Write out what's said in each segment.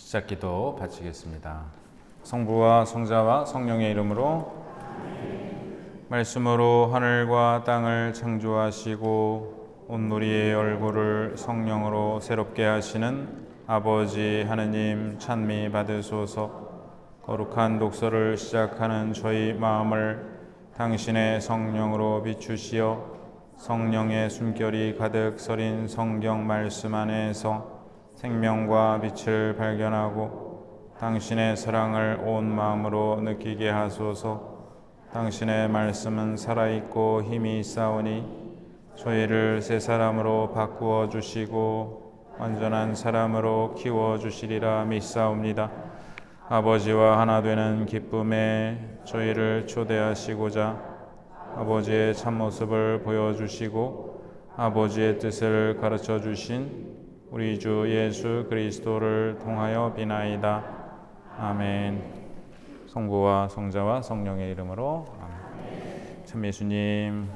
시작기도 바치겠습니다. 성부와 성자와 성령의 이름으로 말씀으로 하늘과 땅을 창조하시고 온누리의 얼굴을 성령으로 새롭게 하시는 아버지 하느님 찬미 받으소서. 거룩한 독서를 시작하는 저희 마음을 당신의 성령으로 비추시어 성령의 숨결이 가득 서린 성경 말씀 안에서 생명과 빛을 발견하고 당신의 사랑을 온 마음으로 느끼게 하소서. 당신의 말씀은 살아있고 힘이 있사오니 저희를 새 사람으로 바꾸어 주시고 완전한 사람으로 키워 주시리라 믿사옵니다. 아버지와 하나 되는 기쁨에 저희를 초대하시고자 아버지의 참모습을 보여주시고 아버지의 뜻을 가르쳐 주신 우리 주 예수 그리스도를 통하여 비나이다. 아멘. 성부와 성자와 성령의 이름으로 아멘. 참 예수님,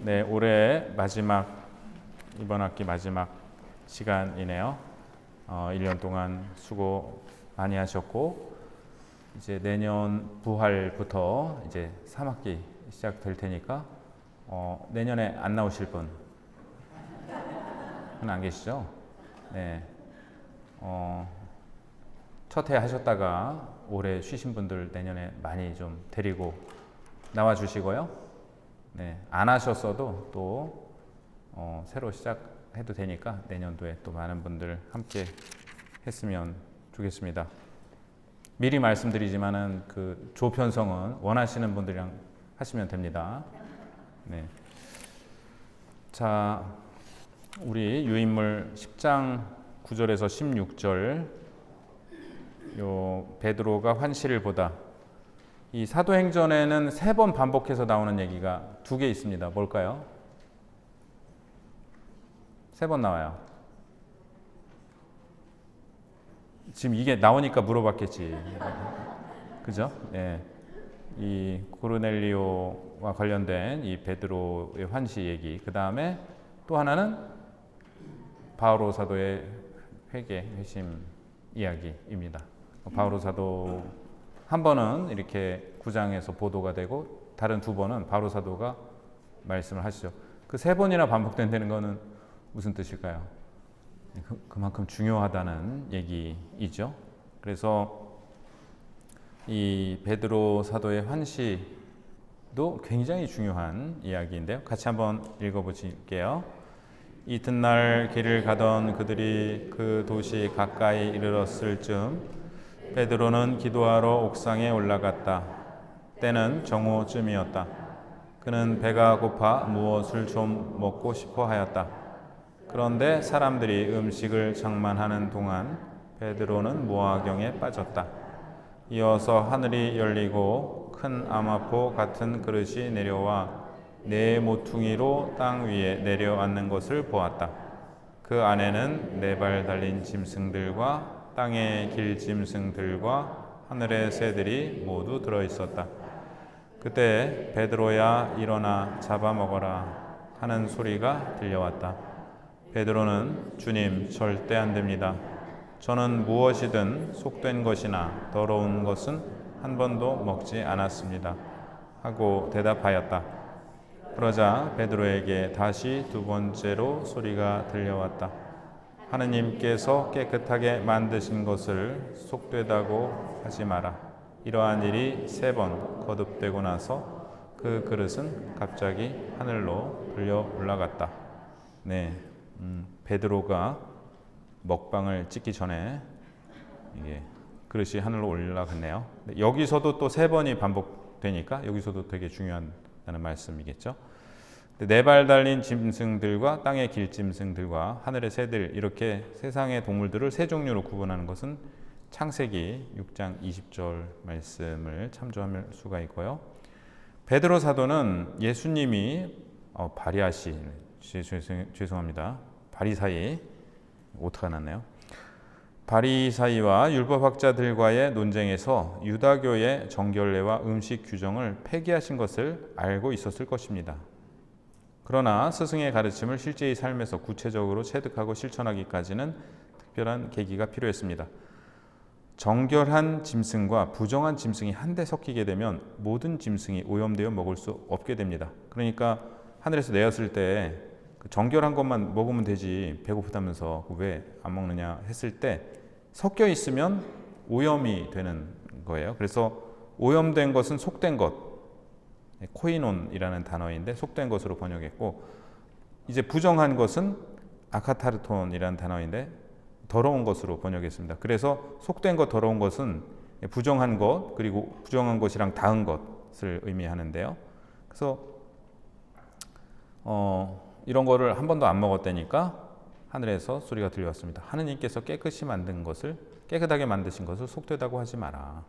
네, 올해 마지막, 이번 학기 마지막 시간이네요. 1년 동안 수고 많이 하셨고 이제 내년 부활부터 이제 3학기 시작될 테니까 내년에 안 나오실 분은 안 계시죠? 네. 첫 해 하셨다가 올해 쉬신 분들 내년에 많이 좀 데리고 나와 주시고요. 네. 안 하셨어도 또 새로 시작해도 되니까 내년도에 또 많은 분들 함께 했으면 좋겠습니다. 미리 말씀드리지만은 그 조편성은 원하시는 분들이랑 하시면 됩니다. 네. 자, 우리 유인물 10장 9절에서 16절, 요 베드로가 환시를 보다. 이 사도행전에는 3번 반복해서 나오는 얘기가 2개 있습니다. 뭘까요? 3번 나와요. 지금 이게 나오니까 물어봤겠지. 그죠? 예. 이 고르넬리오와 관련된 이 베드로의 환시 얘기. 그 다음에 또 하나는 바오로 사도의 회심 이야기입니다. 바오로 사도 한 번은 이렇게 9장에서 보도가 되고 다른 2번은 바오로 사도가 말씀을 하시죠. 그 3번이나 반복된다는 거는 무슨 뜻일까요? 그만큼 중요하다는 얘기이죠. 그래서 이 베드로 사도의 환시도 굉장히 중요한 이야기인데요. 같이 한번 읽어보실게요. 이튿날 길을 가던 그들이 그 도시 가까이 이르렀을 즈음 베드로는 기도하러 옥상에 올라갔다. 때는 정오쯤이었다. 그는 배가 고파 무엇을 좀 먹고 싶어 하였다. 그런데 사람들이 음식을 장만하는 동안 베드로는 무화경에 빠졌다. 이어서 하늘이 열리고 큰 암화포 같은 그릇이 내려와 4모퉁이로 땅 위에 내려앉는 것을 보았다. 그 안에는 4발 달린 짐승들과 땅의 길 짐승들과 하늘의 새들이 모두 들어있었다. 그때 베드로야 일어나 잡아먹어라 하는 소리가 들려왔다. 베드로는 주님 절대 안 됩니다. 저는 무엇이든 속된 것이나 더러운 것은 한 번도 먹지 않았습니다. 하고 대답하였다. 그러자 베드로에게 다시 2번째로 소리가 들려왔다. 하느님께서 깨끗하게 만드신 것을 속되다고 하지 마라. 이러한 일이 3번 거듭되고 나서 그 그릇은 갑자기 하늘로 들려 올라갔다. 네, 베드로가 먹방을 찍기 전에 이게 그릇이 하늘로 올라갔네요. 여기서도 또 3번이 반복되니까 여기서도 되게 중요하다는 말씀이겠죠. 4발 달린 짐승들과 땅의 길짐승들과 하늘의 새들, 이렇게 세상의 동물들을 3종류로 구분하는 것은 창세기 6장 20절 말씀을 참조할 수가 있고요. 베드로 사도는 예수님이 죄송합니다. 바리사이 오타가 났네요. 바리사이와 율법학자들과의 논쟁에서 유다교의 정결례와 음식 규정을 폐기하신 것을 알고 있었을 것입니다. 그러나 스승의 가르침을 실제의 삶에서 구체적으로 체득하고 실천하기까지는 특별한 계기가 필요했습니다. 정결한 짐승과 부정한 짐승이 한데 섞이게 되면 모든 짐승이 오염되어 먹을 수 없게 됩니다. 그러니까 하늘에서 내었을 때 그 정결한 것만 먹으면 되지 배고프다면서 왜 안 먹느냐 했을 때 섞여 있으면 오염이 되는 거예요. 그래서 오염된 것은 속된 것, 코이논이라는 단어인데 속된 것으로 번역했고, 이제 부정한 것은 아카타르톤이라는 단어인데 더러운 것으로 번역했습니다. 그래서 속된 것, 더러운 것은 부정한 것, 그리고 부정한 것이랑 닿은 것을 의미하는데요. 그래서 이런 거를 한 번도 안 먹었다니까 하늘에서 소리가 들려왔습니다. 하느님께서 깨끗이 만든 것을, 깨끗하게 만드신 것을 속되다고 하지 마라.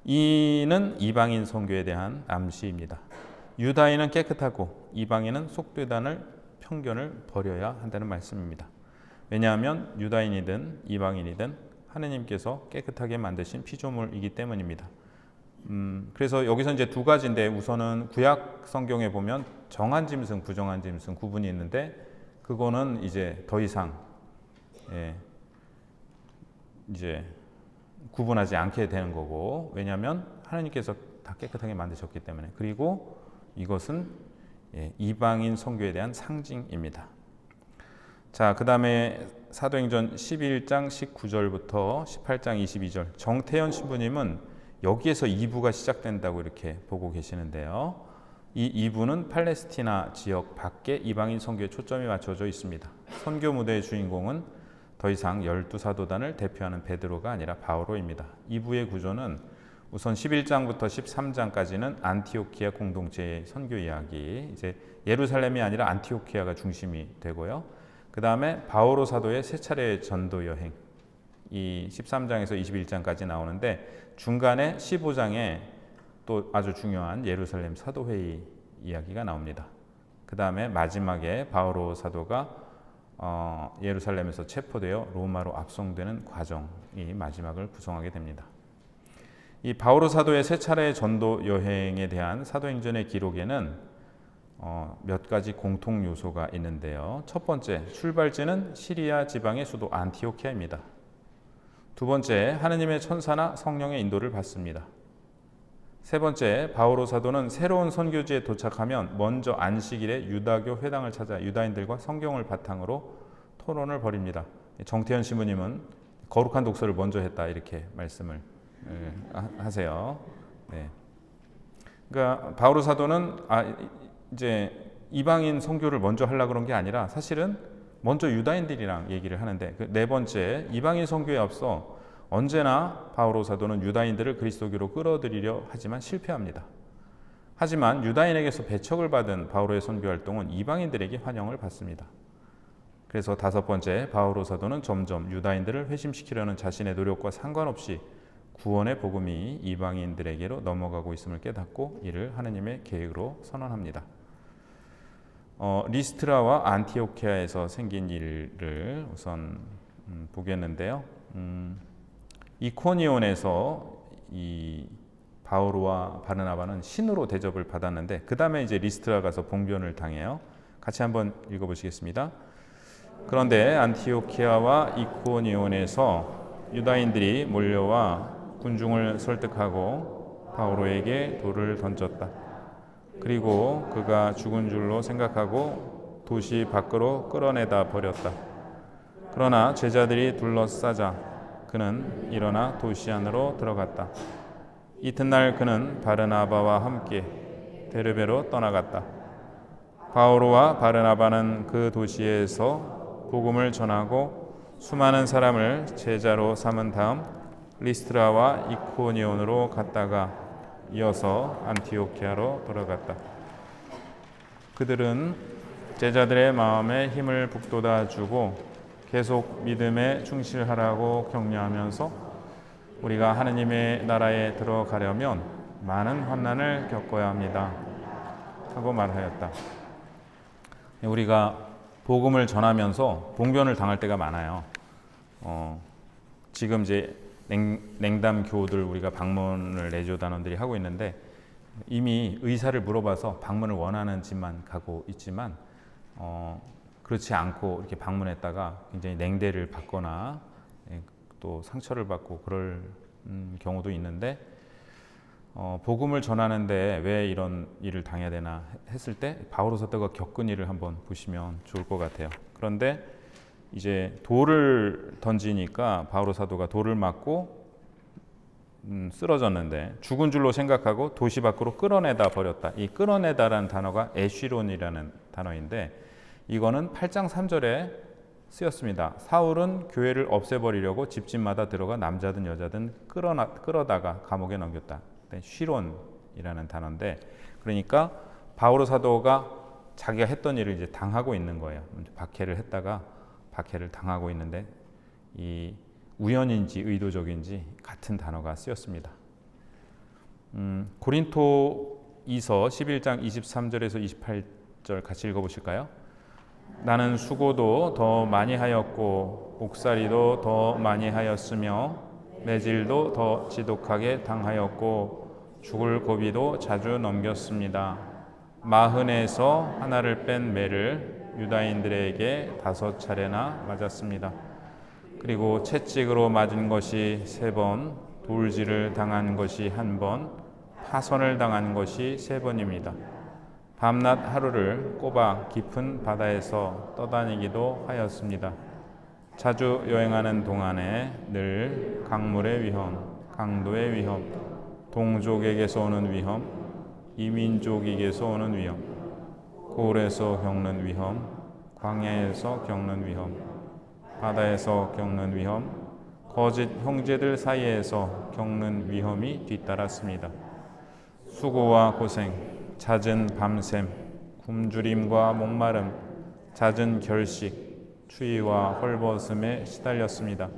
이는 이방인 선교에 대한 암시입니다. 유다인은 깨끗하고 이방인은 속되다는 편견을 버려야 한다는 말씀입니다. 왜냐하면 유다인이든 이방인이든 하느님께서 깨끗하게 만드신 피조물이기 때문입니다. 그래서 여기서 이제 두 가지인데, 우선은 구약 성경에 보면 정한 짐승, 부정한 짐승 구분이 있는데, 그거는 이제 더 이상 이제 구분하지 않게 되는 거고, 왜냐하면 하나님께서 다 깨끗하게 만드셨기 때문에. 그리고 이것은 이방인 선교에 대한 상징입니다. 자, 그 다음에 사도행전 11장 19절부터 18장 22절. 정태현 신부님은 여기에서 2부가 시작된다고 이렇게 보고 계시는데요. 이 2부는 팔레스티나 지역 밖에 이방인 선교에 초점이 맞춰져 있습니다. 선교 무대의 주인공은 더 이상 12사도단을 대표하는 베드로가 아니라 바오로입니다. 2부의 구조는 우선 11장부터 13장까지는 안티오키아 공동체의 선교 이야기, 이제 예루살렘이 아니라 안티오키아가 중심이 되고요. 그 다음에 바오로 사도의 세 차례의 전도 여행, 이 13장에서 21장까지 나오는데, 중간에 15장에 또 아주 중요한 예루살렘 사도회의 이야기가 나옵니다. 그 다음에 마지막에 바오로 사도가 예루살렘에서 체포되어 로마로 압송되는 과정이 마지막을 구성하게 됩니다. 이 바오로 사도의 세 차례의 전도 여행에 대한 사도행전의 기록에는 몇 가지 공통 요소가 있는데요. 첫 번째, 출발지는 시리아 지방의 수도 안티오키아입니다. 두 번째, 하느님의 천사나 성령의 인도를 받습니다. 세 번째, 바오로 사도는 새로운 선교지에 도착하면 먼저 안식일에 유다교 회당을 찾아 유다인들과 성경을 바탕으로 토론을 벌입니다. 정태현 신부님은 거룩한 독서를 먼저 했다 이렇게 말씀을 하세요. 네. 그러니까 바오로 사도는 이제 이방인 선교를 먼저 하려고 그런 게 아니라 사실은 먼저 유다인들이랑 얘기를 하는데, 네 번째, 이방인 선교에 앞서 언제나 바오로 사도는 유다인들을 그리스도교로 끌어들이려 하지만 실패합니다. 하지만 유다인에게서 배척을 받은 바오로의 선교 활동은 이방인들에게 환영을 받습니다. 그래서 다섯 번째, 바오로 사도는 점점 유다인들을 회심시키려는 자신의 노력과 상관없이 구원의 복음이 이방인들에게로 넘어가고 있음을 깨닫고 이를 하느님의 계획으로 선언합니다. 리스트라와 안티오키아에서 생긴 일을 우선 보겠는데요. 이코니온에서 이 바오로와 바르나바는 신으로 대접을 받았는데, 그 다음에 이제 리스트라 가서 봉변을 당해요. 같이 한번 읽어보시겠습니다. 그런데 안티오키아와 이코니온에서 유다인들이 몰려와 군중을 설득하고 바오로에게 돌을 던졌다. 그리고 그가 죽은 줄로 생각하고 도시 밖으로 끌어내다 버렸다. 그러나 제자들이 둘러싸자 그는 일어나 도시 안으로 들어갔다. 이튿날 그는 바르나바와 함께 데르베로 떠나갔다. 바오로와 바르나바는 그 도시에서 복음을 전하고 수많은 사람을 제자로 삼은 다음 리스트라와 이코니온으로 갔다가 이어서 안티오키아로 돌아갔다. 그들은 제자들의 마음에 힘을 북돋아 주고 계속 믿음에 충실하라고 격려하면서 우리가 하느님의 나라에 들어가려면 많은 환난을 겪어야 합니다 하고 말하였다. 우리가 복음을 전하면서 봉변을 당할 때가 많아요. 지금 이제 냉담 교우들 우리가 방문을 내조 단원들이 하고 있는데, 이미 의사를 물어봐서 방문을 원하는 집만 가고 있지만 그렇지 않고 이렇게 방문했다가 굉장히 냉대를 받거나 또 상처를 받고 그럴 경우도 있는데 복음을 전하는데 왜 이런 일을 당해야 되나 했을 때 바오로 사도가 겪은 일을 한번 보시면 좋을 것 같아요. 그런데 이제 돌을 던지니까 바오로 사도가 돌을 맞고 쓰러졌는데 죽은 줄로 생각하고 도시 밖으로 끌어내다 버렸다. 이 끌어내다라는 단어가 에쉬론이라는 단어인데 이거는 8장 3절에 쓰였습니다. 사울은 교회를 없애버리려고 집집마다 들어가 남자든 여자든 끌어다가 감옥에 넘겼다. 쉬론이라는 단어인데 그러니까 바오로 사도가 자기가 했던 일을 이제 당하고 있는 거예요. 박해를 했다가 박해를 당하고 있는데 이 우연인지 의도적인지 같은 단어가 쓰였습니다. 고린토 2서 11장 23절에서 28절 같이 읽어보실까요? 나는 수고도 더 많이 하였고 옥살이도 더 많이 하였으며 매질도 더 지독하게 당하였고 죽을 고비도 자주 넘겼습니다. 마흔에서 하나를 뺀 매를 유다인들에게 5차례나 맞았습니다. 그리고 채찍으로 맞은 것이 3번, 돌질을 당한 것이 1번, 파선을 당한 것이 3번입니다. 밤낮 하루를 꼽아 깊은 바다에서 떠다니기도 하였습니다. 자주 여행하는 동안에 늘 강물의 위험, 강도의 위험, 동족에게서 오는 위험, 이민족에게서 오는 위험, 고을에서 겪는 위험, 광야에서 겪는 위험, 바다에서 겪는 위험, 거짓 형제들 사이에서 겪는 위험이 뒤따랐습니다. 수고와 고생, 잦은 밤샘, 굶주림과 목마름, 잦은 결식, 추위와 헐벗음에 시달렸습니다.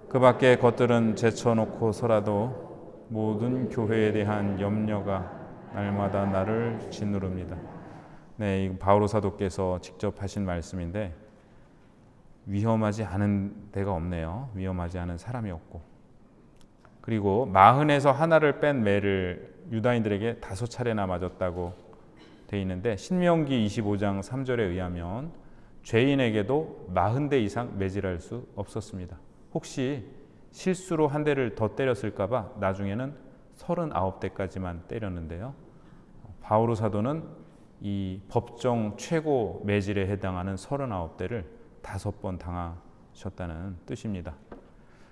그 밖에 것들은 제쳐놓고서라도 모든 교회에 대한 염려가 날마다 나를 짓누릅니다. 네, 이 바오로 사도께서 직접 하신 말씀인데 위험하지 않은 데가 없네요. 위험하지 않은 사람이 없고 그리고 마흔에서 하나를 뺀 매를 유다인들에게 5차례나 맞았다고 돼 있는데 신명기 25장 3절에 의하면 죄인에게도 40대 이상 매질할 수 없었습니다. 혹시 실수로 한 대를 더 때렸을까 봐 나중에는 39대까지만 때렸는데요. 바오로 사도는 이 법정 최고 매질에 해당하는 39대를 5번 당하셨다는 뜻입니다.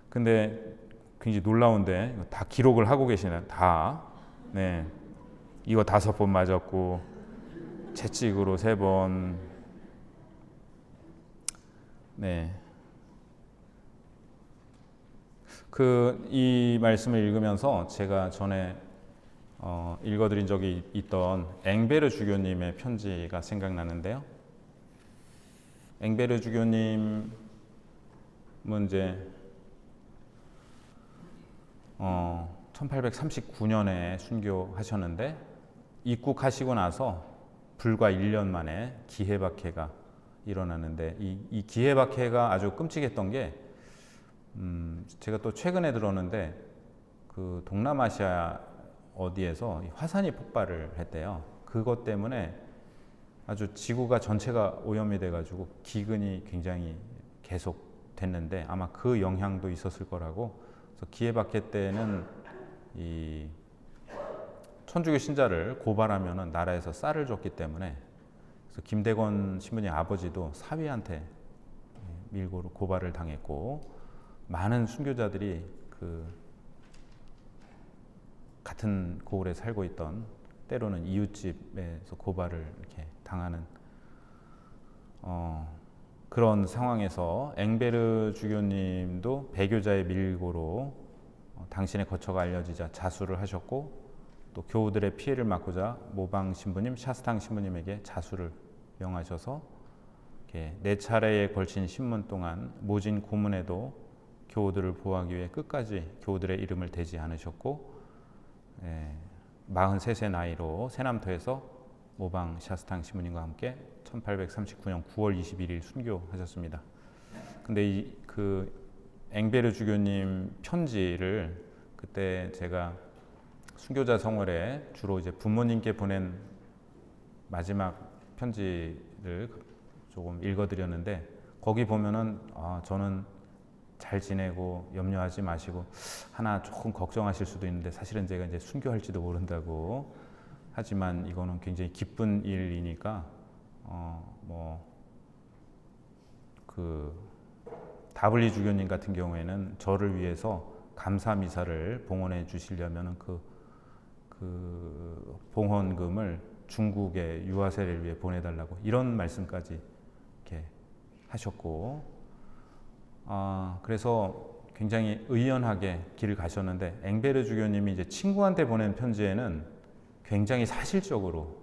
근데 굉장히 놀라운데 다 기록을 하고 계시네요. 다. 네. 이거 5번 맞았고 채찍으로 3번. 네. 이 말씀을 읽으면서 제가 전에 읽어드린 적이 있던 앵베르 주교님의 편지가 생각나는데요. 앵베르 주교님은 이제 1839년에 순교하셨는데 입국하시고 나서 불과 1년 만에 기해박해가 일어났는데 이 기해박해가 아주 끔찍했던 게 제가 또 최근에 들었는데 그 동남아시아 어디에서 화산이 폭발을 했대요. 그것 때문에 아주 지구가 전체가 오염이 돼가지고 기근이 굉장히 계속 됐는데 아마 그 영향도 있었을 거라고. 그래서 기해박해 때는 이 천주교 신자를 고발하면은 나라에서 쌀을 줬기 때문에 그래서 김대건 신부님 아버지도 사위한테 밀고 고발을 당했고 많은 순교자들이 그 같은 고을에 살고 있던 때로는 이웃집에서 고발을 이렇게 당하는 그런 상황에서 앵베르 주교님도 배교자의 밀고로 당신의 거처가 알려지자 자수를 하셨고 또 교우들의 피해를 막고자 모방 신부님, 샤스탕 신부님에게 자수를 명하셔서 이렇게 4차례에 걸친 신문 동안 모진 고문에도 교우들을 보호하기 위해 끝까지 교우들의 이름을 대지 않으셨고 43세 나이로 세남터에서 모방 샤스탕 신부님과 함께 1839년 9월 21일 순교하셨습니다. 근데 그 앵베르 주교님 편지를 그때 제가 순교자 성월에 주로 이제 부모님께 보낸 마지막 편지를 조금 읽어드렸는데 거기 보면은 저는 잘 지내고 염려하지 마시고 하나 조금 걱정하실 수도 있는데 사실은 제가 이제 순교할지도 모른다고 하지만 이거는 굉장히 기쁜 일이니까 다블리 주교님 같은 경우에는 저를 위해서 감사 미사를 봉헌해 주시려면 그 봉헌금을 중국의 유아 세례를 위해 보내달라고 이런 말씀까지 이렇게 하셨고, 그래서 굉장히 의연하게 길을 가셨는데 앵베르 주교님이 이제 친구한테 보낸 편지에는 굉장히 사실적으로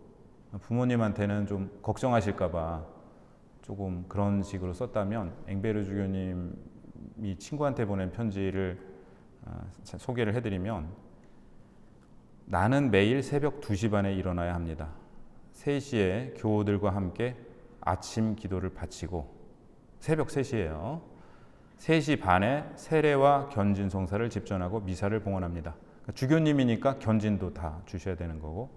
부모님한테는 좀 걱정하실까봐 조금 그런 식으로 썼다면 앵베르 주교님이 친구한테 보낸 편지를 소개를 해드리면 나는 매일 새벽 2시 반에 일어나야 합니다. 3시에 교우들과 함께 아침 기도를 바치고 새벽 3시에요. 3시 반에 세례와 견진 성사를 집전하고 미사를 봉헌합니다. 그러니까 주교님이니까 견진도 다 주셔야 되는 거고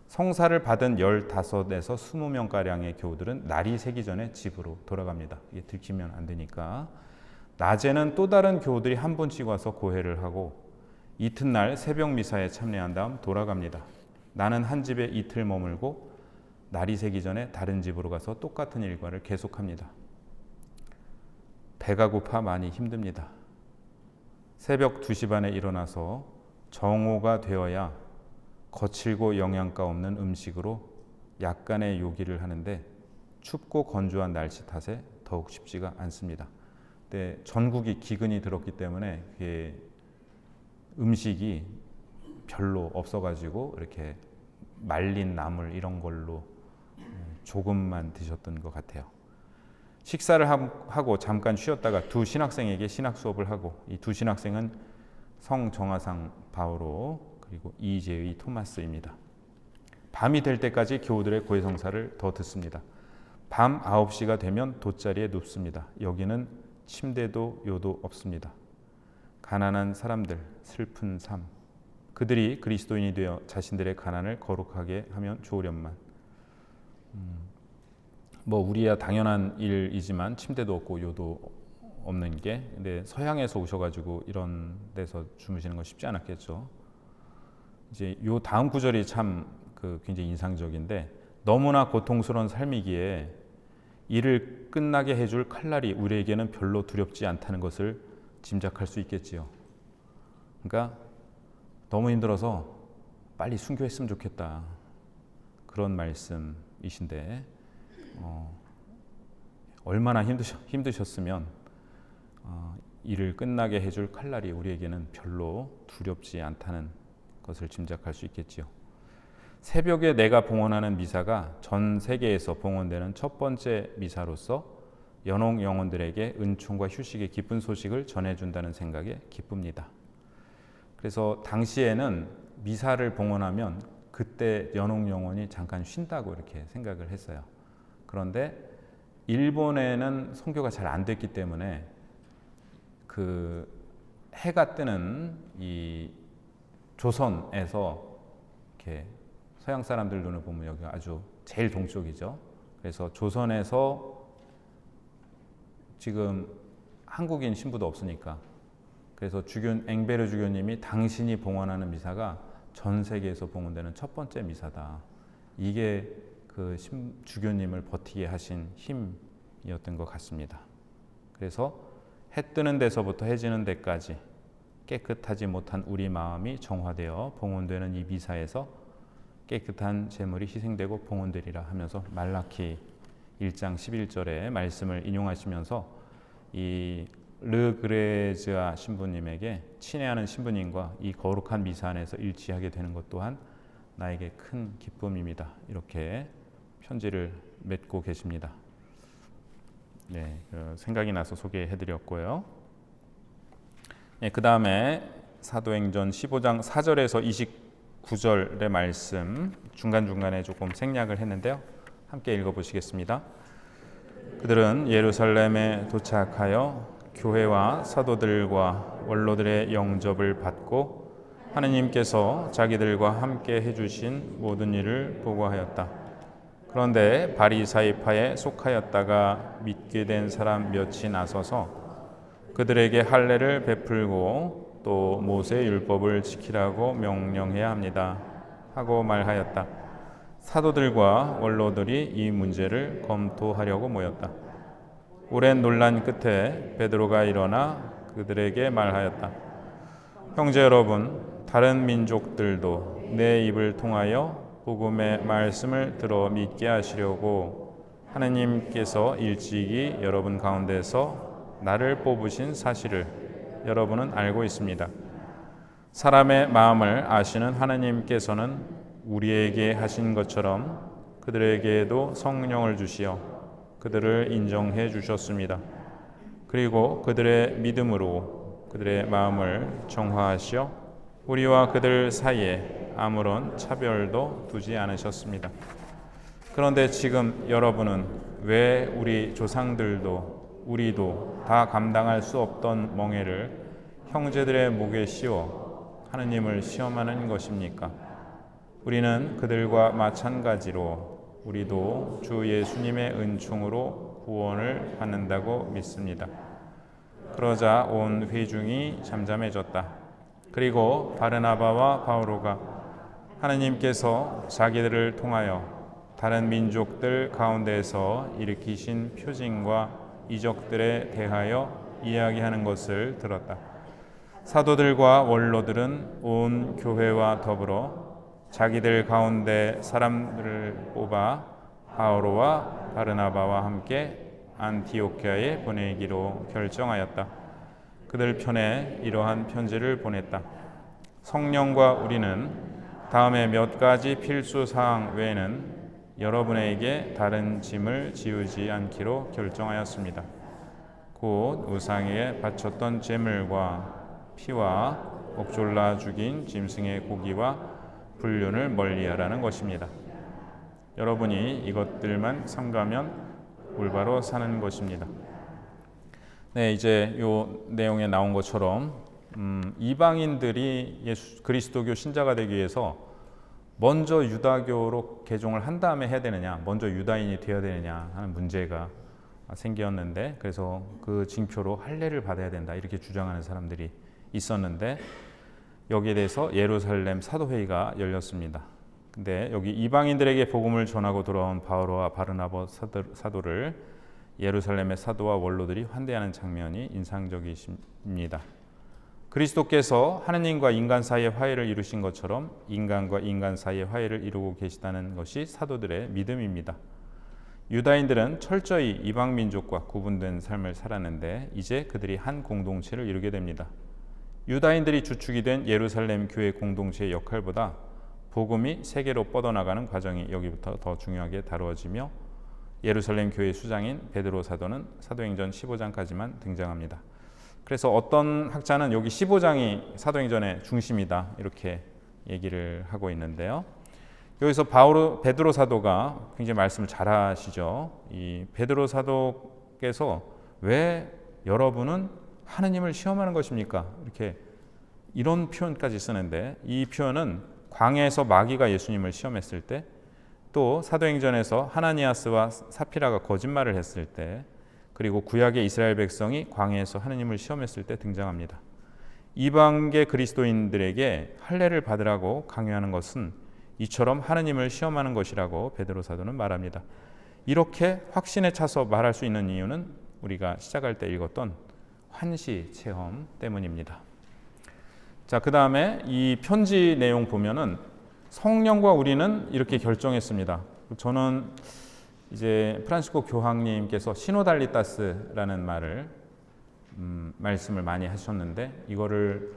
성사를 받은 15에서 20명가량의 교우들은 날이 새기 전에 집으로 돌아갑니다. 이게 들키면 안 되니까. 낮에는 또 다른 교우들이 한 분씩 와서 고해를 하고 이튿날 새벽 미사에 참여한 다음 돌아갑니다. 나는 한 집에 이틀 머물고 날이 새기 전에 다른 집으로 가서 똑같은 일과를 계속합니다. 배가 고파 많이 힘듭니다. 새벽 2시 반에 일어나서 정오가 되어야 거칠고 영양가 없는 음식으로 약간의 요기를 하는데 춥고 건조한 날씨 탓에 더욱 쉽지가 않습니다. 근데 전국이 기근이 들었기 때문에 음식이 별로 없어가지고 이렇게 말린 나물 이런 걸로 조금만 드셨던 것 같아요. 식사를 하고 잠깐 쉬었다가 두 신학생에게 신학 수업을 하고 이 두 신학생은 성정화상 바오로 그리고 이재의 토마스입니다. 밤이 될 때까지 교우들의 고해성사를 더 듣습니다. 밤 9시가 되면 돗자리에 눕습니다. 여기는 침대도 요도 없습니다. 가난한 사람들, 슬픈 삶. 그들이 그리스도인이 되어 자신들의 가난을 거룩하게 하면 좋으련만. 우리야 당연한 일이지만 침대도 없고 요도 없는 게, 근데 서양에서 오셔가지고 이런 데서 주무시는 건 쉽지 않았겠죠. 이제 요 다음 구절이 참 굉장히 인상적인데 너무나 고통스러운 삶이기에 이를 끝나게 해줄 칼날이 우리에게는 별로 두렵지 않다는 것을 짐작할 수 있겠지요. 그러니까 너무 힘들어서 빨리 순교했으면 좋겠다 그런 말씀이신데 얼마나 힘드셨으면 이를 끝나게 해줄 칼날이 우리에게는 별로 두렵지 않다는 것을 짐작할 수 있겠지요. 새벽에 내가 봉헌하는 미사가 전 세계에서 봉헌되는 첫 번째 미사로서 연옥 영혼들에게 은총과 휴식의 기쁜 소식을 전해준다는 생각에 기쁩니다. 그래서 당시에는 미사를 봉헌하면 그때 연옥 영혼이 잠깐 쉰다고 이렇게 생각을 했어요. 그런데 일본에는 선교가 잘 안 됐기 때문에 해가 뜨는 이 조선에서 이렇게 서양 사람들 눈을 보면 여기가 아주 제일 동쪽이죠. 그래서 조선에서 지금 한국인 신부도 없으니까 그래서 앵베르 주교님이 당신이 봉헌하는 미사가 전 세계에서 봉헌되는 첫 번째 미사다. 이게 주교님을 버티게 하신 힘이었던 것 같습니다. 그래서 해 뜨는 데서부터 해 지는 데까지 깨끗하지 못한 우리 마음이 정화되어 봉헌되는 이 미사에서 깨끗한 제물이 희생되고 봉헌되리라 하면서 말라키 1장 11절의 말씀을 인용하시면서 이 르그레즈아 신부님에게 친애하는 신부님과 이 거룩한 미사 안에서 일치하게 되는 것 또한 나에게 큰 기쁨입니다. 이렇게 편지를 맺고 계십니다. 네, 생각이 나서 소개해드렸고요. 네, 그 다음에 사도행전 15장 4절에서 29절의 말씀 중간중간에 조금 생략을 했는데요. 함께 읽어보시겠습니다. 그들은 예루살렘에 도착하여 교회와 사도들과 원로들의 영접을 받고 하느님께서 자기들과 함께 해주신 모든 일을 보고하였다. 그런데 바리사이파에 속하였다가 믿게 된 사람 몇이 나서서 그들에게 할례를 베풀고 또 모세 율법을 지키라고 명령해야 합니다 하고 말하였다. 사도들과 원로들이 이 문제를 검토하려고 모였다. 오랜 논란 끝에 베드로가 일어나 그들에게 말하였다. 형제 여러분, 다른 민족들도 내 입을 통하여 복음의 말씀을 들어 믿게 하시려고 하느님께서 일찍이 여러분 가운데서 나를 뽑으신 사실을 여러분은 알고 있습니다. 사람의 마음을 아시는 하느님께서는 우리에게 하신 것처럼 그들에게도 성령을 주시어 그들을 인정해 주셨습니다. 그리고 그들의 믿음으로 그들의 마음을 정화하시어 우리와 그들 사이에 아무런 차별도 두지 않으셨습니다. 그런데 지금 여러분은 왜 우리 조상들도 우리도 다 감당할 수 없던 멍에를 형제들의 목에 씌워 하느님을 시험하는 것입니까? 우리는 그들과 마찬가지로 우리도 주 예수님의 은총으로 구원을 받는다고 믿습니다. 그러자 온 회중이 잠잠해졌다. 그리고 바르나바와 바오로가 하느님께서 자기들을 통하여 다른 민족들 가운데서 일으키신 표징과 이적들에 대하여 이야기하는 것을 들었다. 사도들과 원로들은 온 교회와 더불어 자기들 가운데 사람들을 뽑아 바오로와 바르나바와 함께 안티오키아에 보내기로 결정하였다. 그들 편에 이러한 편지를 보냈다. 성령과 우리는 다음에 몇 가지 필수 사항 외에는 여러분에게 다른 짐을 지우지 않기로 결정하였습니다. 곧 우상에 바쳤던 제물과 피와 옥졸라 죽인 짐승의 고기와 불륜을 멀리하라는 것입니다. 여러분이 이것들만 삼가면 올바로 사는 것입니다. 네, 이제 요 내용에 나온 것처럼 이방인들이 예수 그리스도교 신자가 되기 위해서 먼저 유다교로 개종을 한 다음에 해야 되느냐, 먼저 유다인이 되어야 되느냐 하는 문제가 생겼는데, 그래서 그 징표로 할례를 받아야 된다 이렇게 주장하는 사람들이 있었는데, 여기에 대해서 예루살렘 사도회의가 열렸습니다. 근데 여기 이방인들에게 복음을 전하고 돌아온 바오로와 바르나바 사도를 예루살렘의 사도와 원로들이 환대하는 장면이 인상적이십니다. 그리스도께서 하느님과 인간 사이의 화해를 이루신 것처럼 인간과 인간 사이의 화해를 이루고 계시다는 것이 사도들의 믿음입니다. 유다인들은 철저히 이방 민족과 구분된 삶을 살았는데 이제 그들이 한 공동체를 이루게 됩니다. 유다인들이 주축이 된 예루살렘 교회 공동체의 역할보다 복음이 세계로 뻗어나가는 과정이 여기부터 더 중요하게 다루어지며 예루살렘 교회 수장인 베드로 사도는 사도행전 15장까지만 등장합니다. 그래서 어떤 학자는 여기 15장이 사도행전의 중심이다 이렇게 얘기를 하고 있는데요. 여기서 베드로 사도가 굉장히 말씀을 잘하시죠. 이 베드로 사도께서 왜 여러분은 하느님을 시험하는 것입니까? 이렇게 이런 표현까지 쓰는데, 이 표현은 광야에서 마귀가 예수님을 시험했을 때, 또 사도행전에서 하나니아스와 사피라가 거짓말을 했을 때, 그리고 구약의 이스라엘 백성이 광야에서 하느님을 시험했을 때 등장합니다. 이방계 그리스도인들에게 할례를 받으라고 강요하는 것은 이처럼 하느님을 시험하는 것이라고 베드로 사도는 말합니다. 이렇게 확신에 차서 말할 수 있는 이유는 우리가 시작할 때 읽었던 환시 체험 때문입니다. 자, 그 다음에 이 편지 내용 보면은 성령과 우리는 이렇게 결정했습니다. 저는 이제 프란시스코 교황님께서 시노달리타스라는 말씀을 많이 하셨는데, 이거를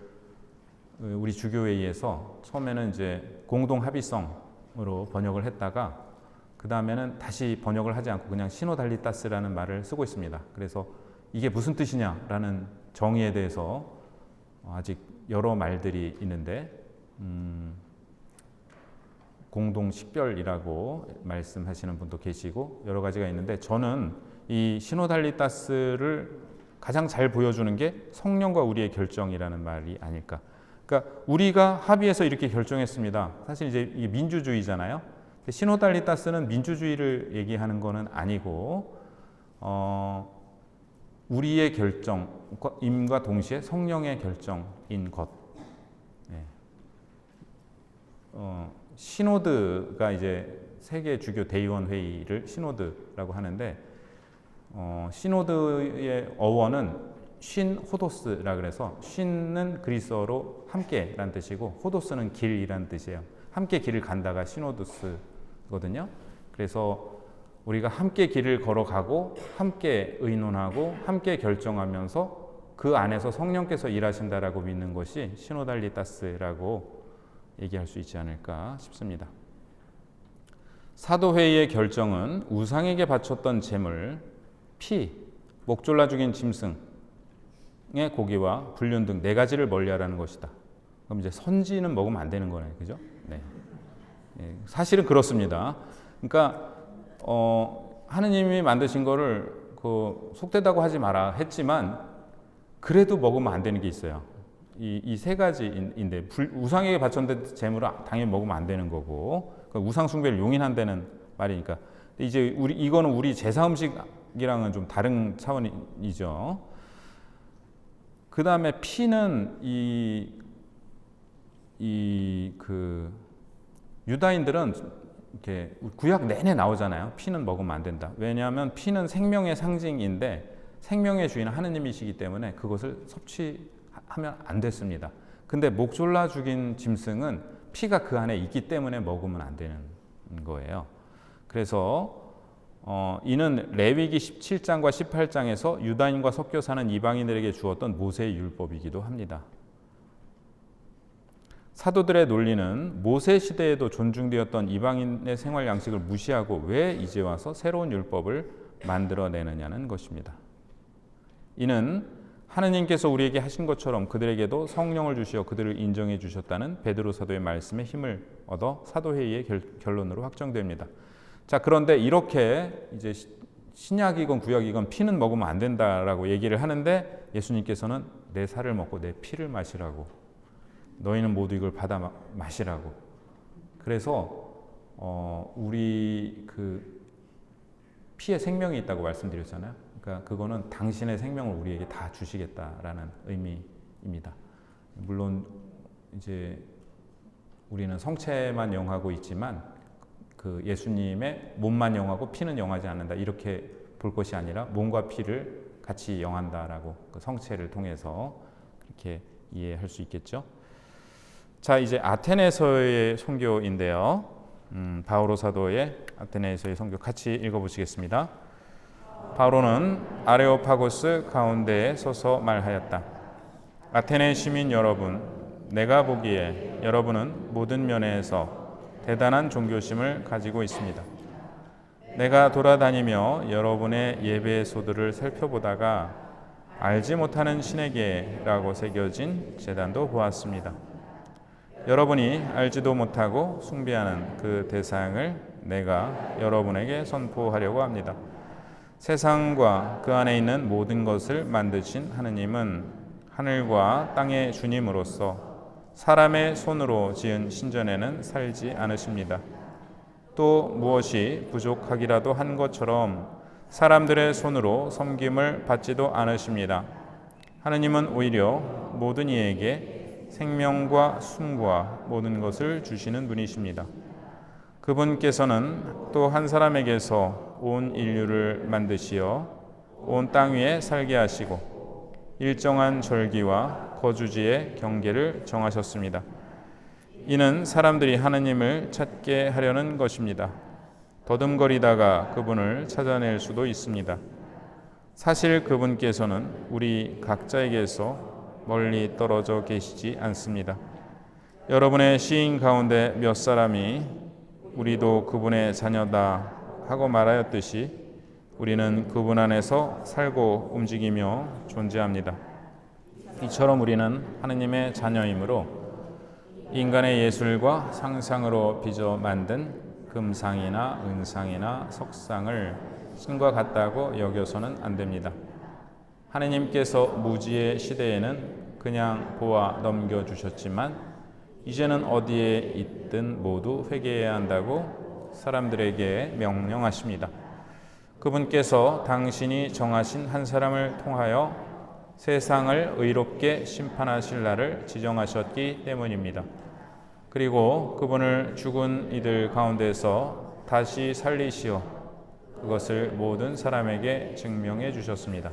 우리 주교회의에서 처음에는 이제 공동 합의성으로 번역을 했다가 그 다음에는 다시 번역을 하지 않고 그냥 시노달리타스라는 말을 쓰고 있습니다. 그래서 이게 무슨 뜻이냐라는 정의에 대해서 아직 여러 말들이 있는데, 공동 식별이라고 말씀하시는 분도 계시고 여러 가지가 있는데, 저는 이 시노달리타스를 가장 잘 보여주는 게 성령과 우리의 결정이라는 말이 아닐까. 그러니까 우리가 합의해서 이렇게 결정했습니다. 사실 이제 이게 민주주의잖아요. 시노달리타스는 민주주의를 얘기하는 것은 아니고 우리의 결정임과 동시에 성령의 결정인 것. 예. 시노드가 이제 세계 주교 대의원 회의를 시노드라고 하는데 시노드의 어원은 쉰 호도스라 그래서 쉰은 그리스어로 함께라는 뜻이고 호도스는 길이라는 뜻이에요. 함께 길을 간다가 시노도스거든요. 그래서 우리가 함께 길을 걸어가고 함께 의논하고 함께 결정하면서 그 안에서 성령께서 일하신다라고 믿는 것이 시노달리타스라고 얘기할 수 있지 않을까 싶습니다. 사도회의의 결정은 우상에게 바쳤던 제물, 피, 목졸라 죽인 짐승의 고기와 불륜 등 4가지를 멀리하라는 것이다. 그럼 이제 선지는 먹으면 안 되는 거네요, 그죠? 네. 사실은 그렇습니다. 그러니까 하느님이 만드신 거를 속되다고 하지 마라 했지만 그래도 먹으면 안 되는 게 있어요. 이 3가지인데 우상에게 바쳤는데 제물은 당연히 먹으면 안 되는 거고 우상 숭배를 용인한다는 말이니까 이제 이거는 우리 제사 음식이랑은 좀 다른 차원이죠. 그 다음에 피는 유다인들은 이렇게 구약 내내 나오잖아요. 피는 먹으면 안 된다. 왜냐하면 피는 생명의 상징인데 생명의 주인은 하느님이시기 때문에 그것을 섭취하면 안 됐습니다. 근데 목졸라 죽인 짐승은 피가 그 안에 있기 때문에 먹으면 안 되는 거예요. 그래서 이는 레위기 17장과 18장에서 유다인과 섞여 사는 이방인들에게 주었던 모세의 율법이기도 합니다. 사도들의 논리는 모세 시대에도 존중되었던 이방인의 생활 양식을 무시하고 왜 이제 와서 새로운 율법을 만들어내느냐는 것입니다. 이는 하느님께서 우리에게 하신 것처럼 그들에게도 성령을 주시어 그들을 인정해 주셨다는 베드로 사도의 말씀에 힘을 얻어 사도회의의 결론으로 확정됩니다. 자, 그런데 이렇게 이제 신약이건 구약이건 피는 먹으면 안 된다라고 얘기를 하는데 예수님께서는 내 살을 먹고 내 피를 마시라고, 너희는 모두 이걸 받아 마시라고. 그래서 우리 그 피에 생명이 있다고 말씀드렸잖아요. 그러니까 그거는 당신의 생명을 우리에게 다 주시겠다라는 의미입니다. 물론 이제 우리는 성체만 영하고 있지만 그 예수님의 몸만 영하고 피는 영하지 않는다 이렇게 볼 것이 아니라 몸과 피를 같이 영한다라고 그 성체를 통해서 그렇게 이해할 수 있겠죠. 자, 이제 아테네서의 선교인데요. 바오로 사도의 아테네에서의 선교 같이 읽어보시겠습니다. 바오로는 아레오파고스 가운데에 서서 말하였다. 아테네 시민 여러분, 내가 보기에 여러분은 모든 면에서 대단한 종교심을 가지고 있습니다. 내가 돌아다니며 여러분의 예배소들을 살펴보다가 알지 못하는 신에게라고 새겨진 제단도 보았습니다. 여러분이 알지도 못하고 숭배하는 그 대상을 내가 여러분에게 선포하려고 합니다. 세상과 그 안에 있는 모든 것을 만드신 하느님은 하늘과 땅의 주님으로서 사람의 손으로 지은 신전에는 살지 않으십니다. 또 무엇이 부족하기라도 한 것처럼 사람들의 손으로 섬김을 받지도 않으십니다. 하느님은 오히려 모든 이에게 생명과 숨과 모든 것을 주시는 분이십니다. 그분께서는 또 한 사람에게서 온 인류를 만드시어 온 땅 위에 살게 하시고 일정한 절기와 거주지의 경계를 정하셨습니다. 이는 사람들이 하느님을 찾게 하려는 것입니다. 더듬거리다가 그분을 찾아낼 수도 있습니다. 사실 그분께서는 우리 각자에게서 멀리 떨어져 계시지 않습니다. 여러분의 시인 가운데 몇 사람이 우리도 그분의 자녀다 하고 말하였듯이 우리는 그분 안에서 살고 움직이며 존재합니다. 이처럼 우리는 하느님의 자녀이므로 인간의 예술과 상상으로 빚어 만든 금상이나 은상이나 석상을 신과 같다고 여겨서는 안 됩니다. 하느님께서 무지의 시대에는 그냥 보아 넘겨주셨지만 이제는 어디에 있든 모두 회개해야 한다고 사람들에게 명령하십니다. 그분께서 당신이 정하신 한 사람을 통하여 세상을 의롭게 심판하실 날을 지정하셨기 때문입니다. 그리고 그분을 죽은 이들 가운데서 다시 살리시어 그것을 모든 사람에게 증명해 주셨습니다.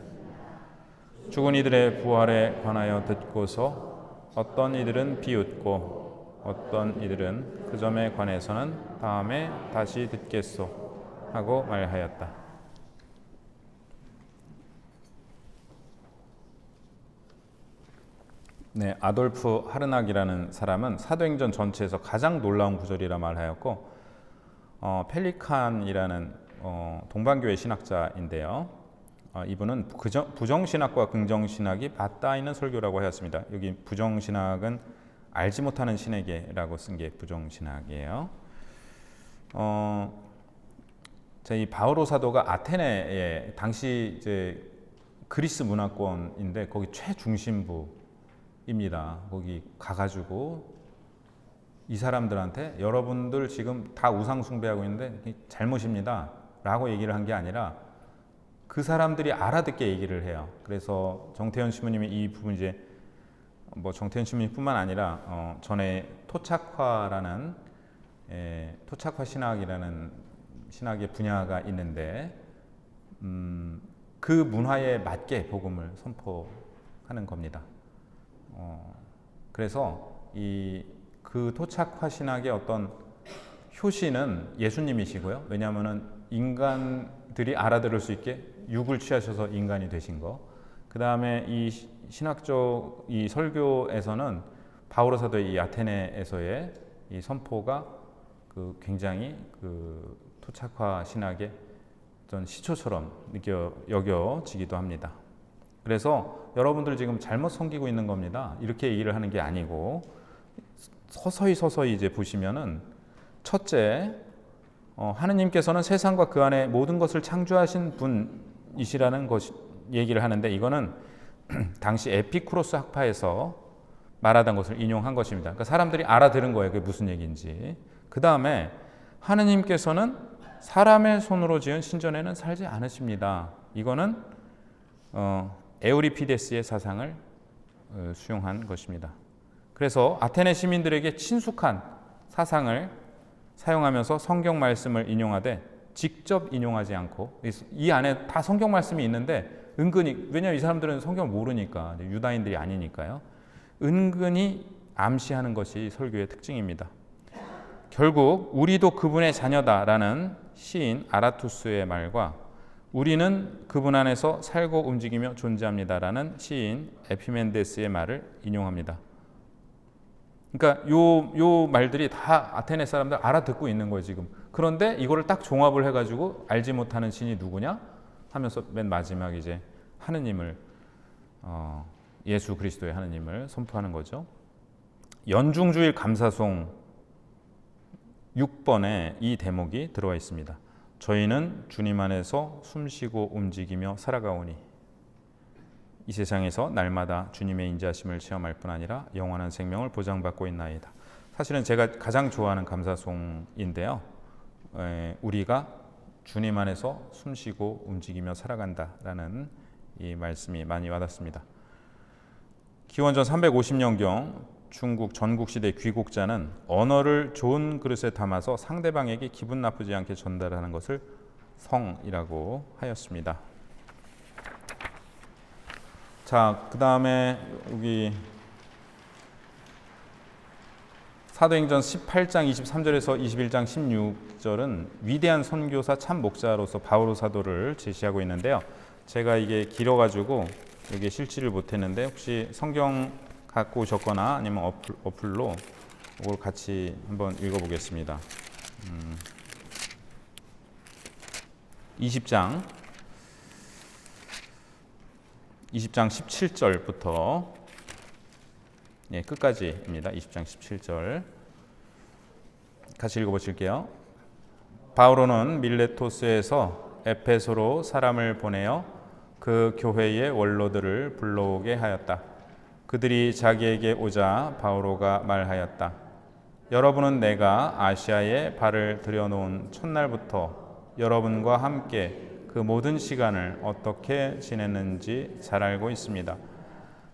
죽은 이들의 부활에 관하여 듣고서 어떤 이들은 비웃고 어떤 이들은 그 점에 관해서는 다음에 다시 듣겠소 하고 말하였다. 네, 아돌프 하르낙이라는 사람은 사도행전 전체에서 가장 놀라운 구절이라 말하였고, 펠리칸이라는 동방교회 신학자인데요. 이분은 부정신학과 긍정신학이 맞닿아 있는 설교라고 하였습니다. 여기 부정신학은 알지 못하는 신에게라고 쓴 게 부정신학이에요. 이 바오로 사도가 아테네에 당시 이제 그리스 문화권인데 거기 최중심부 입니다. 거기 가가지고 이 사람들한테 여러분들 지금 다 우상 숭배하고 있는데 잘못입니다 라고 얘기를 한 게 아니라 그 사람들이 알아듣게 얘기를 해요. 그래서 정태현 신부님이 이 부분 이제 정태현 신부님뿐만 아니라 전에 토착화라는 토착화 신학이라는 신학의 분야가 있는데 그 문화에 맞게 복음을 선포하는 겁니다. 그래서 그 토착화 신학의 어떤 효시는 예수님이시고요. 왜냐하면은 인간들이 알아들을 수 있게 육을 취하셔서 인간이 되신 거. 그 다음에 이 신학적 이 설교에서는 바오로 사도의 이 아테네에서의 이 선포가 굉장히 토착화 신학의 어떤 시초처럼 여겨지기도 합니다. 그래서 여러분들 지금 잘못 섬기고 있는 겁니다. 이렇게 얘기를 하는 게 아니고 서서히 이제 보시면은 첫째, 하느님께서는 세상과 그 안에 모든 것을 창조하신 분이시라는 얘기를 하는데 이거는 당시 에피쿠로스 학파에서 말하던 것을 인용한 것입니다. 그러니까 사람들이 알아들은 거예요. 그게 무슨 얘기인지. 그 다음에 하느님께서는 사람의 손으로 지은 신전에는 살지 않으십니다. 이거는 에우리피데스의 사상을 수용한 것입니다. 그래서 아테네 시민들에게 친숙한 사상을 사용하면서 성경 말씀을 인용하되 직접 인용하지 않고 이 안에 다 성경 말씀이 있는데 은근히 왜냐하면 이 사람들은 성경을 모르니까 유다인들이 아니니까요. 은근히 암시하는 것이 설교의 특징입니다. 결국 우리도 그분의 자녀다라는 시인 아라투스의 말과 우리는 그분 안에서 살고 움직이며 존재합니다라는 시인 에피멘데스의 말을 인용합니다. 그러니까 요 말들이 다 아테네 사람들 알아듣고 있는 거예요 지금. 그런데 이거를 딱 종합을 해가지고 알지 못하는 신이 누구냐 하면서 맨 마지막 이제 하느님을 예수 그리스도의 하느님을 선포하는 거죠. 연중주일 감사송 6번에 이 대목이 들어와 있습니다. 저희는 주님 안에서 숨쉬고 움직이며 살아가오니 이 세상에서 날마다 주님의 인자하심을 체험할 뿐 아니라 영원한 생명을 보장받고 있나이다. 사실은 제가 가장 좋아하는 감사송인데요. 우리가 주님 안에서 숨쉬고 움직이며 살아간다라는 이 말씀이 많이 와닿습니다. 기원전 350년경 중국 전국시대 귀국자는 언어를 좋은 그릇에 담아서 상대방에게 기분 나쁘지 않게 전달하는 것을 성이라고 하였습니다. 자, 그 다음에 여기 사도행전 18장 23절에서 21장 16절은 위대한 선교사 참 목자로서 바오로 사도를 제시하고 있는데요. 제가 이게 길어가지고 여기에 실지를 못했는데 혹시 성경 갖고 오셨거나 아니면 어플로 이걸 같이 한번 읽어보겠습니다. 20장 17절부터 끝까지입니다. 20장 17절 같이 읽어보실게요. 바오로는 밀레토스에서 에페소로 사람을 보내어 그 교회의 원로들을 불러오게 하였다. 그들이 자기에게 오자 바오로가 말하였다. 여러분은 내가 아시아에 발을 들여놓은 첫날부터 여러분과 함께 그 모든 시간을 어떻게 지냈는지 잘 알고 있습니다.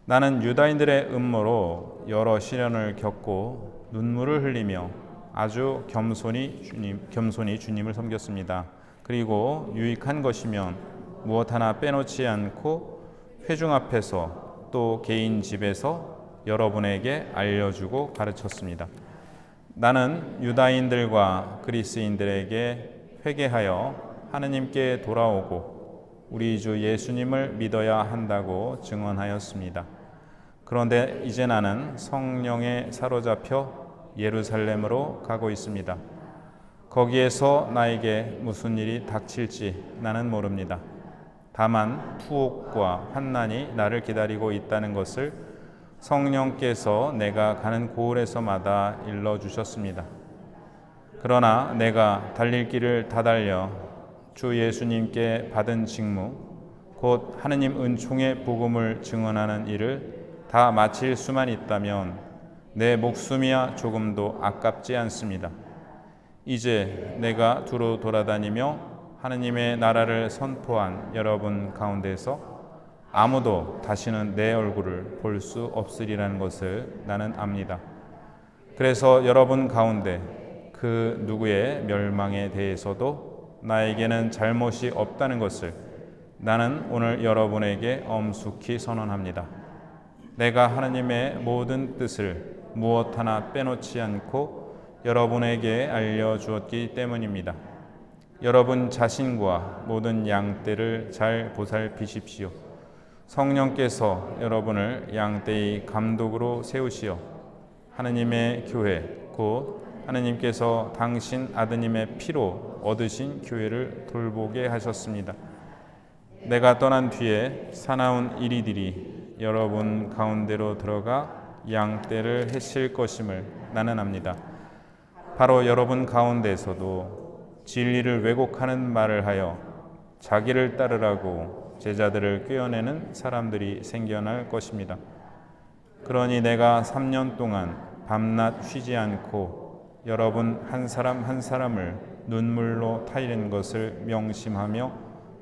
나는 유다인들의 음모로 여러 시련을 겪고 눈물을 흘리며 아주 겸손히 주님을 섬겼습니다. 그리고 유익한 것이면 무엇 하나 빼놓지 않고 회중 앞에서 또 개인 집에서 여러분에게 알려주고 가르쳤습니다. 나는 유다인들과 그리스인들에게 회개하여 하느님께 돌아오고 우리 주 예수님을 믿어야 한다고 증언하였습니다. 그런데 이제 나는 성령에 사로잡혀 예루살렘으로 가고 있습니다. 거기에서 나에게 무슨 일이 닥칠지 나는 모릅니다. 다만 투옥과 환난이 나를 기다리고 있다는 것을 성령께서 내가 가는 고을에서마다 일러주셨습니다. 그러나 내가 달릴 길을 다 달려 주 예수님께 받은 직무, 곧 하느님 은총의 복음을 증언하는 일을 다 마칠 수만 있다면 내 목숨이야 조금도 아깝지 않습니다. 이제 내가 두루 돌아다니며 하느님의 나라를 선포한 여러분 가운데서 아무도 다시는 내 얼굴을 볼 수 없으리라는 것을 나는 압니다. 그래서 여러분 가운데 그 누구의 멸망에 대해서도 나에게는 잘못이 없다는 것을 나는 오늘 여러분에게 엄숙히 선언합니다. 내가 하나님의 모든 뜻을 무엇 하나 빼놓지 않고 여러분에게 알려주었기 때문입니다. 여러분 자신과 모든 양떼를 잘 보살피십시오. 성령께서 여러분을 양떼의 감독으로 세우시어 하느님의 교회 곧 하느님께서 당신 아드님의 피로 얻으신 교회를 돌보게 하셨습니다. 내가 떠난 뒤에 사나운 이리들이 여러분 가운데로 들어가 양떼를 해칠 것임을 나는 압니다. 바로 여러분 가운데서도 진리를 왜곡하는 말을 하여 자기를 따르라고 제자들을 꿰어내는 사람들이 생겨날 것입니다. 그러니 내가 3년 동안 밤낮 쉬지 않고 여러분 한 사람 한 사람을 눈물로 타이는 것을 명심하며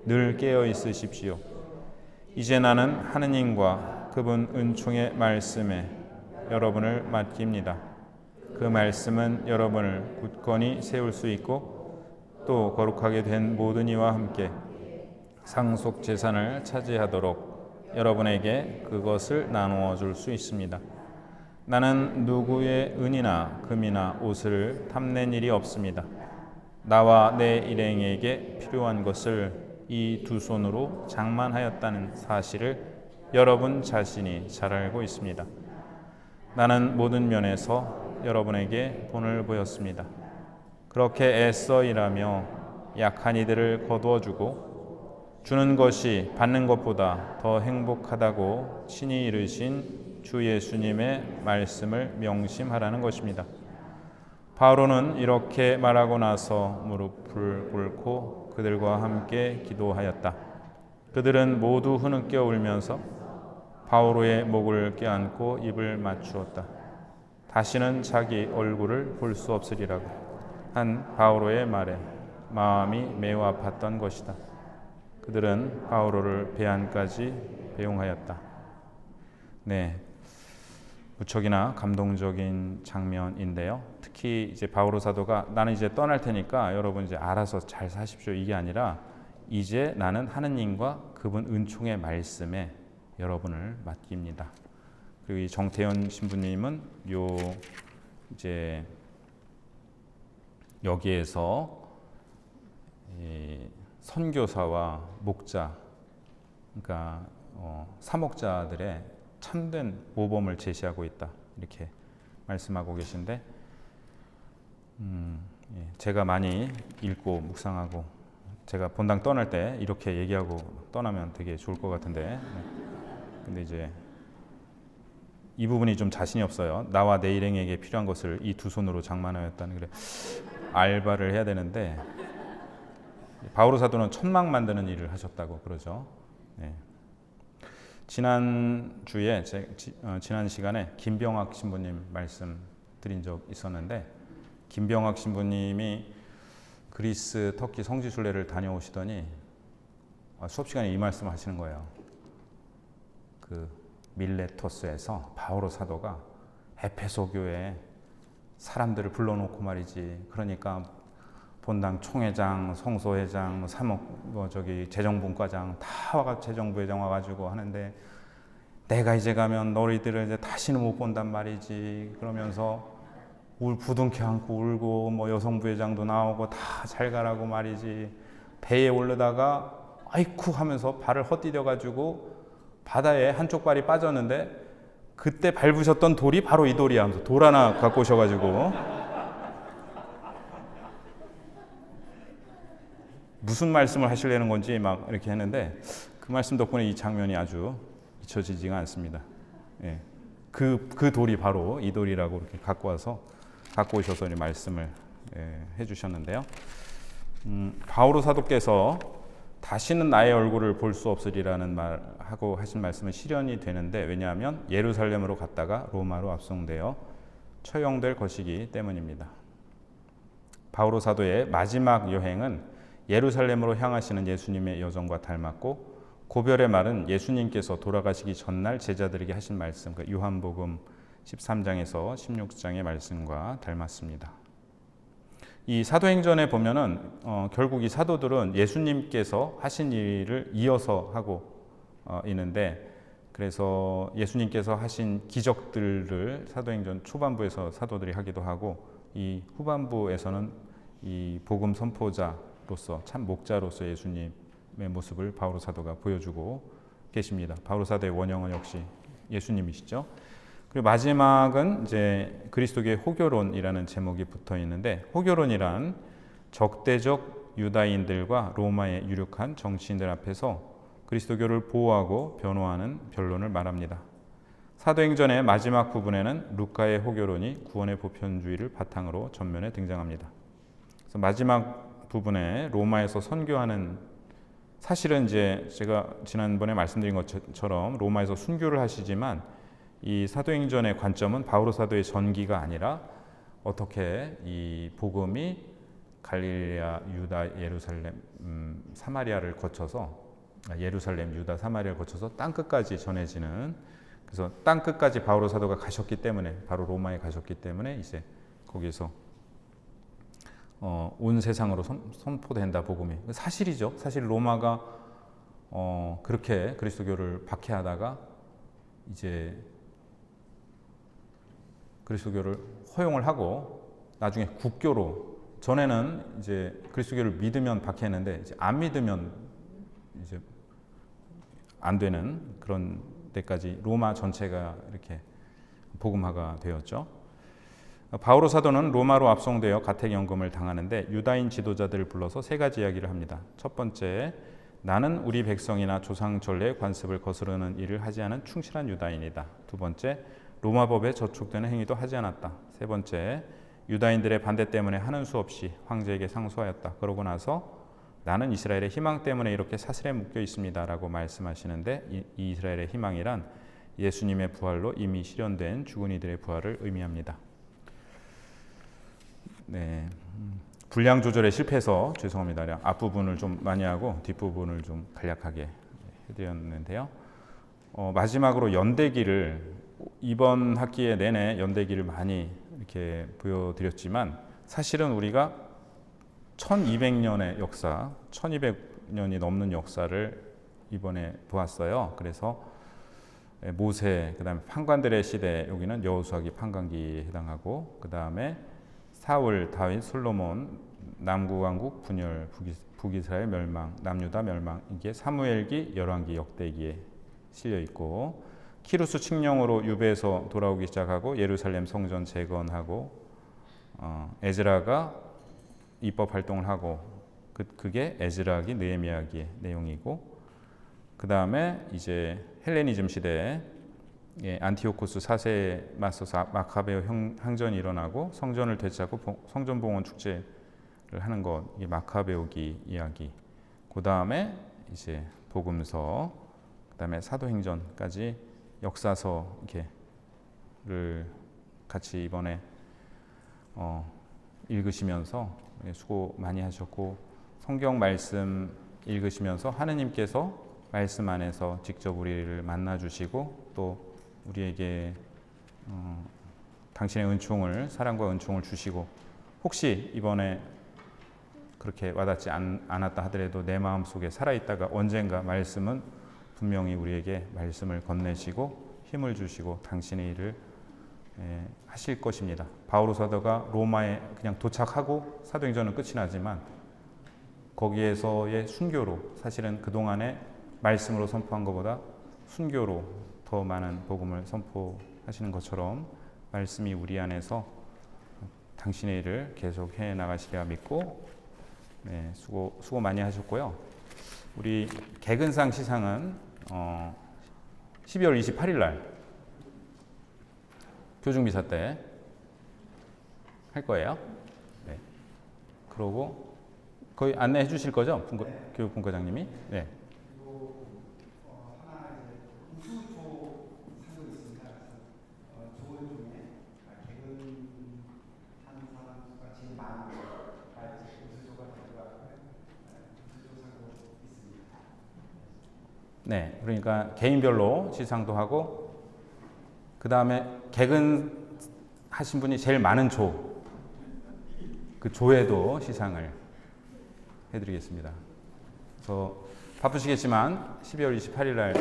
늘 깨어 있으십시오. 이제 나는 하느님과 그분 은총의 말씀에 여러분을 맡깁니다. 그 말씀은 여러분을 굳건히 세울 수 있고 또 거룩하게 된 모든 이와 함께 상속 재산을 차지하도록 여러분에게 그것을 나누어 줄 수 있습니다. 나는 누구의 은이나 금이나 옷을 탐낸 일이 없습니다. 나와 내 일행에게 필요한 것을 이 두 손으로 장만하였다는 사실을 여러분 자신이 잘 알고 있습니다. 나는 모든 면에서 여러분에게 본을 보였습니다. 그렇게 애써 일하며 약한 이들을 거두어주고 주는 것이 받는 것보다 더 행복하다고 친히 이르신 주 예수님의 말씀을 명심하라는 것입니다. 바울은 이렇게 말하고 나서 무릎을 꿇고 그들과 함께 기도하였다. 그들은 모두 흐느껴 울면서 바오로의 목을 껴안고 입을 맞추었다. 다시는 자기 얼굴을 볼 수 없으리라고 한 바오로의 말에 마음이 매우 아팠던 것이다. 그들은 바오로를 배안까지 배웅하였다. 네, 무척이나 감동적인 장면인데요. 특히 이제 바오로 사도가 나는 이제 떠날 테니까 여러분 이제 알아서 잘 사십시오 이게 아니라 이제 나는 하느님과 그분 은총의 말씀에 여러분을 맡깁니다. 그리고 이 정태현 신부님은 요 이제 여기에서 이 선교사와 목자, 그러니까 사목자들의 참된 모범을 제시하고 있다 이렇게 말씀하고 계신데, 제가 많이 읽고 묵상하고 제가 본당 떠날 때 이렇게 얘기하고 떠나면 되게 좋을 것 같은데, 근데 이제 이 부분이 좀 자신이 없어요. 나와 내 일행에게 필요한 것을 이 두 손으로 장만하였다는, 그래 알바를 해야 되는데 바오로 사도는 천막 만드는 일을 하셨다고 그러죠. 네. 지난 주에 지난 시간에 김병학 신부님 말씀 드린 적 있었는데 김병학 신부님이 그리스, 터키 성지 순례를 다녀오시더니 수업 시간에 이 말씀을 하시는 거예요. 그 밀레토스에서 바오로 사도가 에페소 교회에 사람들을 불러놓고 말이지. 그러니까 본당 총회장, 성소회장, 재정분과장 다 와가 재정부회장 와가지고 하는데 내가 이제 가면 너희들을 이제 다시는 못 본단 말이지. 그러면서 부둥켜 안고 울고 뭐 여성부회장도 나오고 다 잘 가라고 말이지. 배에 오르다가 아이쿠 하면서 발을 헛디뎌 가지고 바다에 한쪽 발이 빠졌는데 그때 밟으셨던 돌이 바로 이 돌이야 하면서 돌 하나 갖고 오셔가지고 무슨 말씀을 하시려는 건지 막 이렇게 했는데 그 말씀 덕분에 이 장면이 아주 잊혀지지가 않습니다. 예. 그 돌이 바로 이 돌이라고 이렇게 갖고 오셔서 말씀을 해주셨는데요. 바오로 사도께서 다시는 나의 얼굴을 볼 수 없으리라는 말하고 하신 말씀은 실현이 되는데 왜냐하면 예루살렘으로 갔다가 로마로 압송되어 처형될 것이기 때문입니다. 바오로 사도의 마지막 여행은 예루살렘으로 향하시는 예수님의 여정과 닮았고 고별의 말은 예수님께서 돌아가시기 전날 제자들에게 하신 말씀, 요한복음 13장에서 16장의 말씀과 닮았습니다. 이 사도행전에 보면은 결국 이 사도들은 예수님께서 하신 일을 이어서 하고 있는데 그래서 예수님께서 하신 기적들을 사도행전 초반부에서 사도들이 하기도 하고 이 후반부에서는 이 복음 선포자로서 참 목자로서 예수님의 모습을 바오로 사도가 보여주고 계십니다. 바오로 사도의 원형은 역시 예수님이시죠. 그리고 마지막은 이제 그리스도교의 호교론이라는 제목이 붙어 있는데 호교론이란 적대적 유다인들과 로마의 유력한 정치인들 앞에서 그리스도교를 보호하고 변호하는 변론을 말합니다. 사도행전의 마지막 부분에는 루카의 호교론이 구원의 보편주의를 바탕으로 전면에 등장합니다. 그래서 마지막 부분에 로마에서 선교하는 사실은 이제 제가 지난번에 말씀드린 것처럼 로마에서 순교를 하시지만 이 사도행전의 관점은 바오로 사도의 전기가 아니라 어떻게 이 복음이 갈릴리아, 유다, 예루살렘, 사마리아를 거쳐서 예루살렘, 유다, 사마리아를 거쳐서 땅 끝까지 전해지는 그래서 땅 끝까지 바오로 사도가 가셨기 때문에 바로 로마에 가셨기 때문에 이제 거기서 온 세상으로 선포된다 복음이 사실이죠. 사실 로마가 그렇게 그리스도교를 박해하다가 이제 그리스도교를 허용을 하고 나중에 국교로 전에는 이제 그리스도교를 믿으면 박해했는데 이제 안 믿으면 이제 안 되는 그런 데까지 로마 전체가 이렇게 복음화가 되었죠. 바오로 사도는 로마로 압송되어 가택연금을 당하는데 유다인 지도자들을 불러서 세 가지 이야기를 합니다. 첫 번째, 나는 우리 백성이나 조상 전례의 관습을 거스르는 일을 하지 않은 충실한 유다인이다. 두 번째, 로마법에 저촉되는 행위도 하지 않았다. 세 번째, 유다인들의 반대 때문에 하는 수 없이 황제에게 상소하였다. 그러고 나서 나는 이스라엘의 희망 때문에 이렇게 사슬에 묶여 있습니다. 라고 말씀하시는데 이 이스라엘의 희망이란 예수님의 부활로 이미 실현된 죽은 이들의 부활을 의미합니다. 네, 분량 조절에 실패해서 죄송합니다. 앞부분을 좀 많이 하고 뒷부분을 좀 간략하게 해드렸는데요. 마지막으로 연대기를 이번 학기에 내내 연대기를 많이 이렇게 보여드렸지만 사실은 우리가 1200년의 역사, 1200년이 넘는 역사를 이번에 보았어요. 그래서 모세, 그 다음에 판관들의 시대, 여기는 여호수아기 판관기에 해당하고 그 다음에 사울, 다윗, 솔로몬, 남구왕국 분열, 북이스라엘 멸망, 남유다 멸망 이게 사무엘기, 열왕기, 역대기에 실려 있고 키루스 칙령으로 유배에서 돌아오기 시작하고 예루살렘 성전 재건하고 에즈라가 입법 활동을 하고 그게 에즈라기, 느헤미야기의 내용이고 그 다음에 이제 헬레니즘 시대에 안티오코스 4세에 맞서서 마카베오 항전이 일어나고 성전을 되찾고 성전봉헌 축제를 하는 것, 이게 마카베오기 이야기. 그 다음에 이제 복음서, 그 다음에 사도행전까지 역사서 이렇게를 같이 이번에 읽으시면서 수고 많이 하셨고, 성경 말씀 읽으시면서 하느님께서 말씀 안에서 직접 우리를 만나 주시고 또 우리에게 당신의 은총을, 사랑과 은총을 주시고, 혹시 이번에 그렇게 와닿지 않았다 하더라도 내 마음속에 살아있다가 언젠가 말씀은 분명히 우리에게 말씀을 건네시고 힘을 주시고 당신의 일을 하실 것입니다. 바오로 사도가 로마에 그냥 도착하고 사도행전은 끝이 나지만 거기에서의 순교로, 사실은 그동안에 말씀으로 선포한 것보다 순교로 더 많은 복음을 선포하시는 것처럼 말씀이 우리 안에서 당신의 일을 계속 해 나가시리라 믿고, 네, 수고 많이 하셨고요. 우리 개근상 시상은 12월 28일 날 교중미사 때 할 거예요. 네. 그러고 거의 안내해 주실 거죠? 교육분과장님이? 네. 그리고 하나 이제 우수조 상도 있습니다. 그래서 조 중에 개근하는 사람과 제일 많은 우수조가 들어가고요. 우수조 상도 있습니다. 네, 그러니까 개인별로 시상도 하고, 그 다음에 개근 하신 분이 제일 많은 조, 그 조에도 시상을 해드리겠습니다. 그래서 바쁘시겠지만 12월 28일 날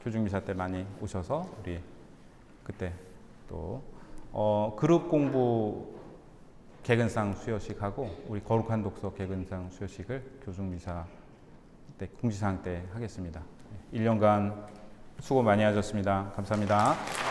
교중미사 때 많이 오셔서 우리 그때 또 그룹 공부 개근상 수여식하고 우리 거룩한 독서 개근상 수여식을 교중미사 때 공지사항 때 하겠습니다. 1년간 수고 많이 하셨습니다. 감사합니다.